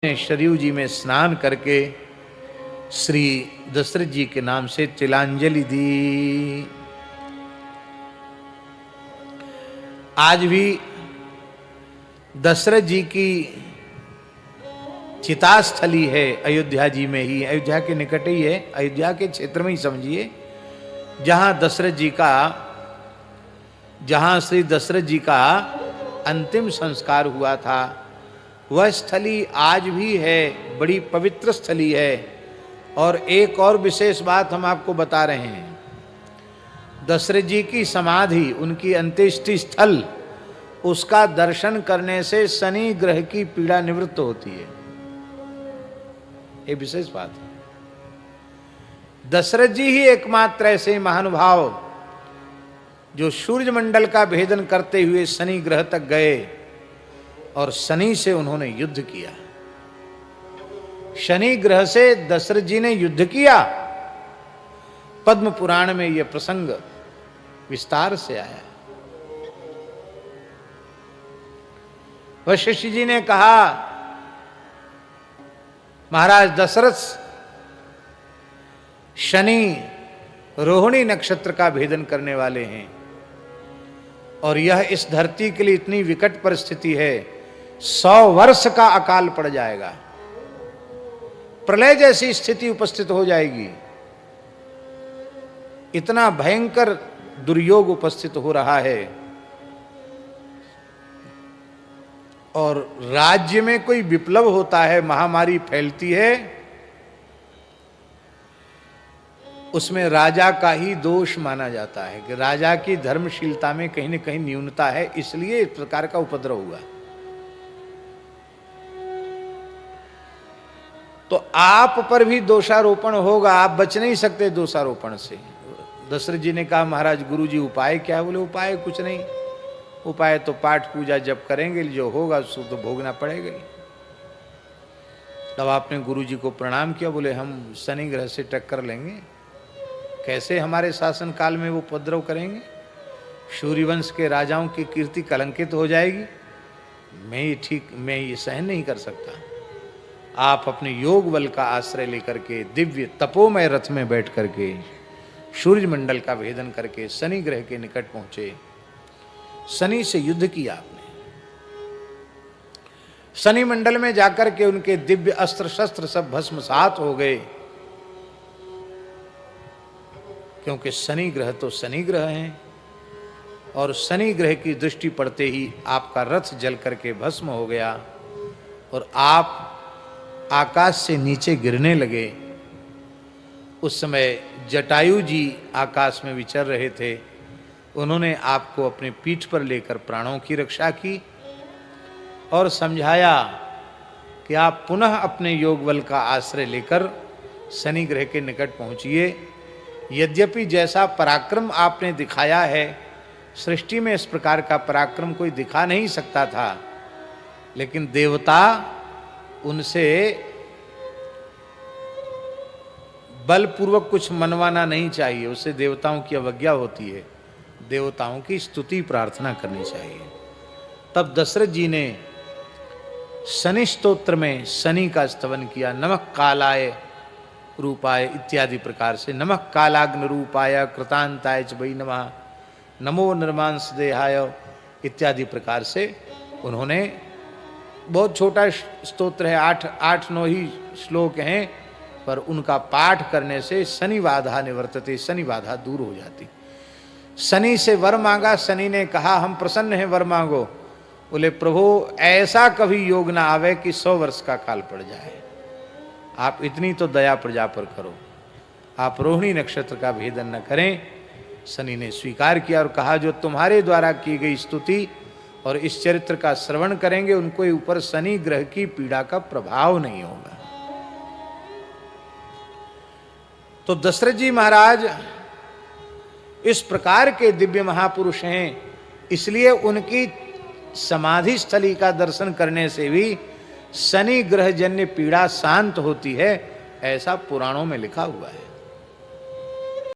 ने सरयू जी में स्नान करके श्री दशरथ जी के नाम से तिलांजलि दी। आज भी दशरथ जी की चितास्थली है अयोध्या जी में ही, अयोध्या के निकट ही है, अयोध्या के क्षेत्र में ही समझिए, जहां दशरथ जी का, जहां श्री दशरथ जी का अंतिम संस्कार हुआ था। वह स्थली आज भी है, बड़ी पवित्र स्थली है। और एक और विशेष बात हम आपको बता रहे हैं, दशरथ जी की समाधि, उनकी अंत्येष्टि स्थल, उसका दर्शन करने से शनि ग्रह की पीड़ा निवृत्त होती है। ये विशेष बात है। दशरथ जी ही एकमात्र ऐसे महानुभाव जो सूर्य मंडल का भेदन करते हुए शनि ग्रह तक गए और शनि से उन्होंने युद्ध किया। शनि ग्रह से दशरथ जी ने युद्ध किया। पद्म पुराण में यह प्रसंग विस्तार से आया। वशिष्ठ जी ने कहा, महाराज दशरथ, शनि रोहिणी नक्षत्र का भेदन करने वाले हैं और यह इस धरती के लिए इतनी विकट परिस्थिति है, 100 वर्ष का अकाल पड़ जाएगा, प्रलय जैसी स्थिति उपस्थित हो जाएगी, इतना भयंकर दुर्योग उपस्थित हो रहा है। और राज्य में कोई विप्लव होता है, महामारी फैलती है, उसमें राजा का ही दोष माना जाता है कि राजा की धर्मशीलता में कहीं न कहीं न्यूनता है, इसलिए इस प्रकार का उपद्रव हुआ। तो आप पर भी दोषारोपण होगा, आप बच नहीं सकते दोषारोपण से। दशरथ जी ने कहा, महाराज गुरु जी उपाय क्या है? बोले उपाय कुछ नहीं, उपाय तो पाठ पूजा जब करेंगे, जो होगा सो तो भोगना पड़ेगा। तब आपने गुरु जी को प्रणाम किया, बोले हम शनि ग्रह से टक्कर लेंगे, कैसे हमारे शासन काल में वो उपद्रव करेंगे, सूर्यवंश के राजाओं की कीर्ति कलंकित हो जाएगी, मैं ये सहन नहीं कर सकता। आप अपने योग बल का आश्रय लेकर के दिव्य तपोमय रथ में बैठ करके सूर्य मंडल का भेदन करके शनि ग्रह के निकट पहुंचे, शनि से युद्ध किया आपने। शनि मंडल में जाकर के उनके दिव्य अस्त्र शस्त्र सब भस्मसात हो गए, क्योंकि शनि ग्रह तो शनि ग्रह हैं और शनि ग्रह की दृष्टि पड़ते ही आपका रथ जल करके भस्म हो गया और आप आकाश से नीचे गिरने लगे। उस समय जटायु जी आकाश में विचर रहे थे, उन्होंने आपको अपने पीठ पर लेकर प्राणों की रक्षा की और समझाया कि आप पुनः अपने योग बल का आश्रय लेकर शनि ग्रह के निकट पहुंचिए। यद्यपि जैसा पराक्रम आपने दिखाया है, सृष्टि में इस प्रकार का पराक्रम कोई दिखा नहीं सकता था, लेकिन देवता, उनसे बलपूर्वक कुछ मनवाना नहीं चाहिए, उससे देवताओं की अवज्ञा होती है, देवताओं की स्तुति प्रार्थना करनी चाहिए। तब दशरथ जी ने शनि स्तोत्र में शनि का स्तवन किया, नमः कालाय रूपाय इत्यादि प्रकार से, नमः कालाग्नि रूपाय कृतांताय च वै नमः, नमो निर्मांस देहाय इत्यादि प्रकार से उन्होंने, बहुत छोटा स्तोत्र है, 8-9 ही श्लोक हैं, पर उनका पाठ करने से शनि बाधा निवर्तते, शनि बाधा दूर हो जाती। शनि से वर मांगा, शनि ने कहा हम प्रसन्न हैं, वर मांगो। बोले प्रभु ऐसा कभी योग ना आवे कि 100 वर्ष का काल पड़ जाए, आप इतनी तो दया प्रजा पर करो, आप रोहिणी नक्षत्र का भेदन न करें। शनि ने स्वीकार किया और कहा, जो तुम्हारे द्वारा की गई स्तुति और इस चरित्र का श्रवण करेंगे, उनको ऊपर शनि ग्रह की पीड़ा का प्रभाव नहीं होगा। तो दशरथ जी महाराज इस प्रकार के दिव्य महापुरुष हैं, इसलिए उनकी समाधि स्थली का दर्शन करने से भी शनि ग्रह जन्य पीड़ा शांत होती है, ऐसा पुराणों में लिखा हुआ है।